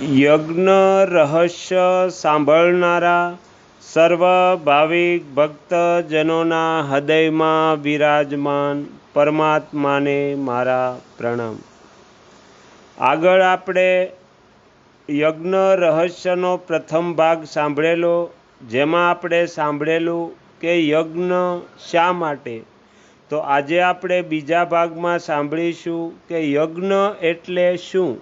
યજ્ઞ રહસ્ય સાંભળનારા સર્વ ભાવિક ભક્તજનોના હૃદયમાં વિરાજમાન પરમાત્માને મારા પ્રણામ. આગળ આપણે યજ્ઞ રહસ્યનો પ્રથમ ભાગ સાંભળેલો, જેમાં આપણે સાંભળેલું કે યજ્ઞ શા માટે. તો આજે આપણે બીજા ભાગમાં સાંભળીશું કે યજ્ઞ એટલે શું.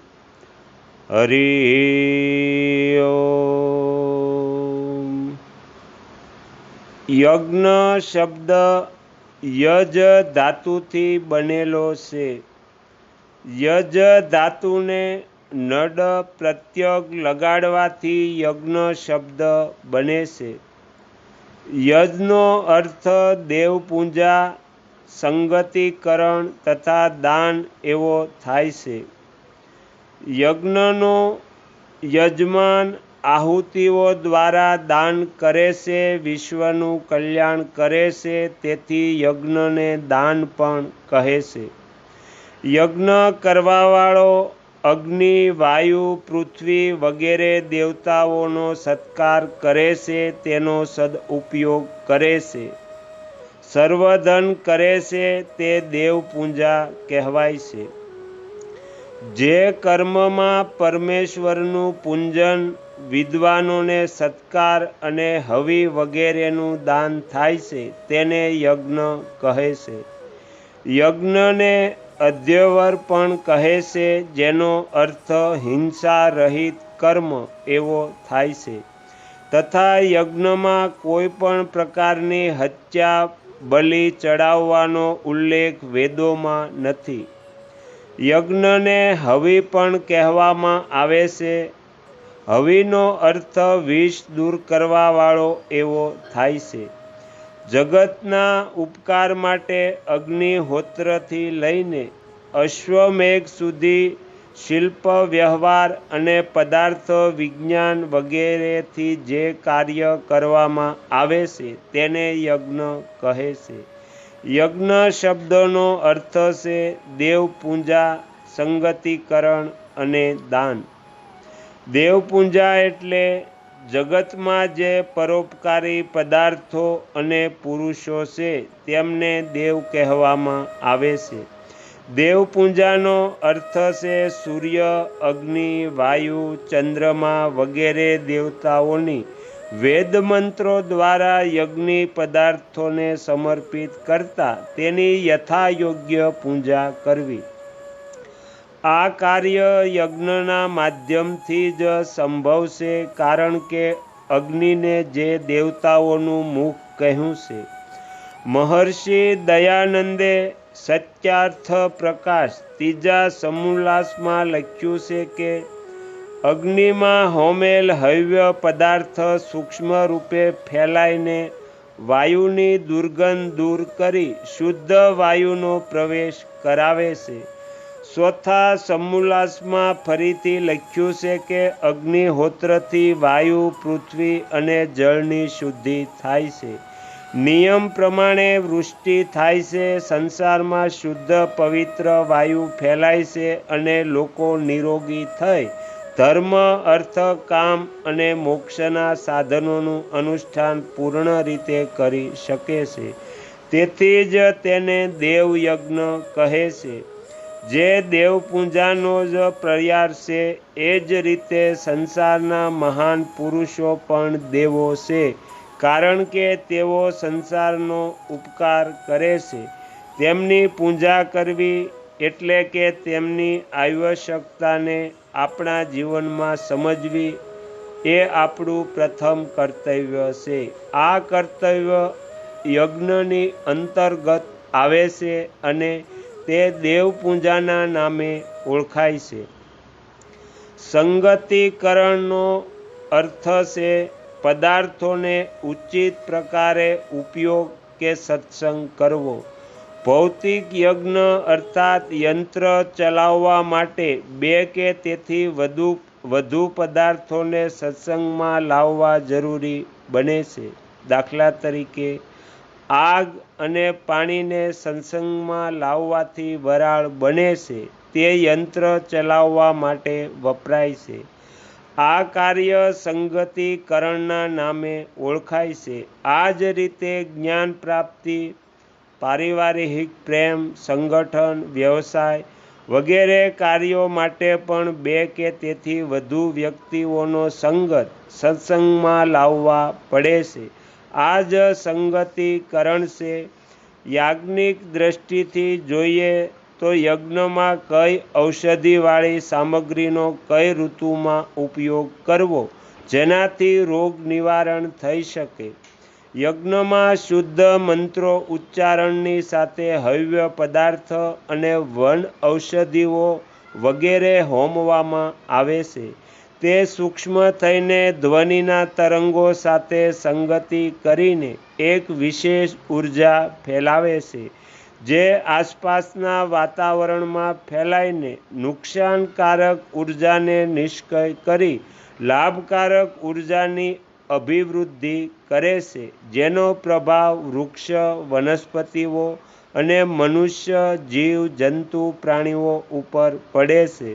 હરિ ઓમ. યજ્ઞ શબ્દ યજ ધાતુથી બનેલો છે. યજ ધાતુને નડ પ્રત્યય લગાડવાથી યજ્ઞ શબ્દ બને છે. યજનો અર્થ દેવપૂજા, સંગતિકરણ તથા દાન એવો થાય છે. યજ્ઞનો યજમાન આહુતિઓ દ્વારા દાન કરે છે, વિશ્વનું કલ્યાણ કરે છે, તેથી યજ્ઞને દાન પણ કહે છે. યજ્ઞ કરવાવાળો અગ્નિ, વાયુ, પૃથ્વી વગેરે દેવતાઓનો સત્કાર કરે છે, તેનો સદઉપયોગ કરે છે, સર્વધન કરે છે, તે દેવપૂજા કહેવાય છે. જે કર્મમાં પરમેશ્વરનું પૂજન, વિદ્વાનોને સત્કાર અને હવિ વગેરેનું દાન થાય છે, તેને યજ્ઞ કહે છે. યજ્ઞને અધ્યવર પણ કહે છે, જેનો અર્થ હિંસા રહિત કર્મ એવો થાય છે. તથા યજ્ઞમાં કોઈ પણ પ્રકારની હત્યા, બલિ ચડાવવાનો ઉલ્લેખ વેદોમાં નથી. યજ્ઞને હવિ પણ કહેવામાં આવે છે. હવિનો અર્થ વિષ દૂર કરવાવાળો એવો થાય છે. જગતના ઉપકાર માટે અગ્નિહોત્રથી લઈને અશ્વમેઘ સુધી શિલ્પ વ્યવહાર અને પદાર્થ વિજ્ઞાન વગેરેથી જે કાર્ય કરવામાં આવે છે, તેને યજ્ઞ કહે છે. યજ્ઞ શબ્દનો અર્થ છે દેવપૂજા, સંગતિકરણ અને દાન. દેવપૂજા એટલે જગતમાં જે પરોપકારી પદાર્થો અને પુરુષો છે, તેમને દેવ કહેવામાં આવે છે. દેવપૂજાનો અર્થ છે સૂર્ય, અગ્નિ, વાયુ, ચંદ્રમા વગેરે દેવતાઓની વેદમંત્રો દ્વારા યજ્ઞ પદાર્થોને સમર્પિત કરતા તેની યથાયોગ્ય પૂજા કરવી. આ કાર્ય યજ્ઞના માધ્યમથી જ સંભવશે, કારણ કે અગ્નિને જે દેવતાઓનું મુખ કહ્યું છે. મહર્ષિ દયાનંદે સત્યાર્થ પ્રકાશ ત્રીજા સમુલ્લાસમાં લખ્યું છે કે અગ્નિમાં હોમેલ હવ્ય પદાર્થ સૂક્ષ્મ રૂપે ફેલાઈને વાયુની દુર્ગંધ દૂર કરી શુદ્ધ વાયુનો પ્રવેશ કરાવે છે. ચોથા સમુલ્લાસમાં ફરીથી લખ્યું છે કે અગ્નિહોત્રથી વાયુ, પૃથ્વી અને જળની શુદ્ધિ થાય છે. નિયમ પ્રમાણે વૃષ્ટિ થાય છે, સંસારમાં શુદ્ધ પવિત્ર વાયુ ફેલાય છે અને લોકો નિરોગી થઈ ધર્મ, અર્થ, કામ અને મોક્ષના સાધનોનું અનુષ્ઠાન પૂર્ણ રીતે કરી શકે છે. તેથી જ તેને દેવયજ્ઞ કહે છે, જે દેવપૂજાનો જ પ્રયાસ છે. એ જ રીતે સંસારના મહાન પુરુષો પણ દેવો છે, કારણ કે તેઓ સંસારનો ઉપકાર કરે છે. તેમની પૂજા કરવી એટલે કે તેમની આવશ્યકતાને આપણા જીવનમાં સમજવી એ આપણું પ્રથમ કર્તવ્ય છે. આ કર્તવ્ય યજ્ઞની અંતર્ગત આવે છે અને તે દેવપૂજાના નામે ઓળખાય છે. સંગતિકરણનો અર્થ છે પદાર્થોને ઉચિત પ્રકારે ઉપયોગ કે સત્સંગ કરવો. ભૌતિક યજ્ઞ અર્થાત યંત્ર ચલાવવા માટે 2 કે તેથી વધુ પદાર્થોને સત્સંગમાં લાવવા જરૂરી બને છે. દાખલા તરીકે આગ અને પાણીને સત્સંગમાં લાવવાથી વરાળ બને છે, તે યંત્ર ચલાવવા માટે વપરાય છે. આ કાર્ય સંગતિકરણના નામે ઓળખાય છે. આ જ રીતે જ્ઞાન પ્રાપ્તિ, પારિવારિક પ્રેમ, સંગઠન, વ્યવસાય વગેરે કાર્યો માટે પણ 2 કે તેથી વધુ વ્યક્તિઓનો સંગત સત્સંગમાં લાવવા પડે છે. આ જ સંગતિકરણ છે. યાજ્ઞિક દ્રષ્ટિથી જોઈએ તો યજ્ઞમાં કઈ ઔષધિવાળી સામગ્રીનો કઈ ઋતુમાં ઉપયોગ કરવો જેનાથી રોગ નિવારણ થઈ શકે. યજ્ઞમાં શુદ્ધ મંત્રો ઉચ્ચારણની સાથે હવ્ય પદાર્થ અને વન ઔષધિઓ વગેરે હોમવામાં આવે છે. તે સૂક્ષ્મ થઈને ધ્વનિના તરંગો સાથે સંગતિ કરીને એક વિશેષ ઉર્જા ફેલાવે છે, જે આસપાસના વાતાવરણમાં ફેલાઈને નુકસાનકારક ઉર્જાને નિષ્ક્રિય કરી લાભકારક ઉર્જાની અભિવૃદ્ધિ કરે છે, જેનો પ્રભાવ વૃક્ષ, વનસ્પતિઓ અને મનુષ્ય, જીવ, જંતુ, પ્રાણીઓ ઉપર પડે છે.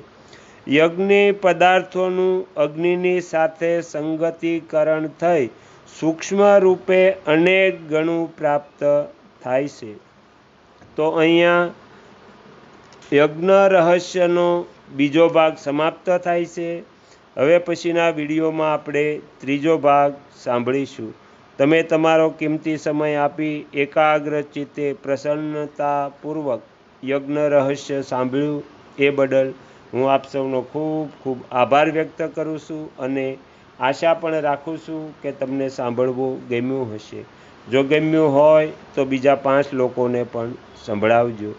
યજ્ઞ પદાર્થોનું અગ્નિની સાથે સંગતિકરણ થઈ સૂક્ષ્મ રૂપે અનેક ગણું પ્રાપ્ત થાય છે. તો અહીંયા યજ્ઞ રહસ્યનો બીજો ભાગ સમાપ્ત થાય છે. હવે પછીના વિડીયોમાં આપણે ત્રીજો ભાગ સાંભળીશું. તમે તમારો કિંમતી સમય આપી એકાગ્ર ચિત્તે પ્રસન્નતાપૂર્વક યજ્ઞ રહસ્ય સાંભળ્યું એ બદલ હું આપ સૌનો ખૂબ ખૂબ આભાર વ્યક્ત કરું છું અને આશા પણ રાખું છું કે તમને સાંભળવું ગમ્યું હશે. જો ગમ્યું હોય તો બીજા 5 લોકોને પણ સંભળાવજો.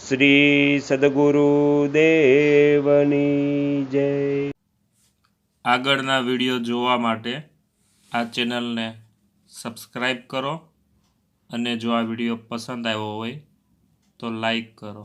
શ્રી સદગુરુ દેવની જય. આગળના વિડીયો જોવા માટે આ ચેનલને સબસ્ક્રાઈબ કરો અને જો આ વિડીયો પસંદ આવ્યો હોય તો લાઈક કરો.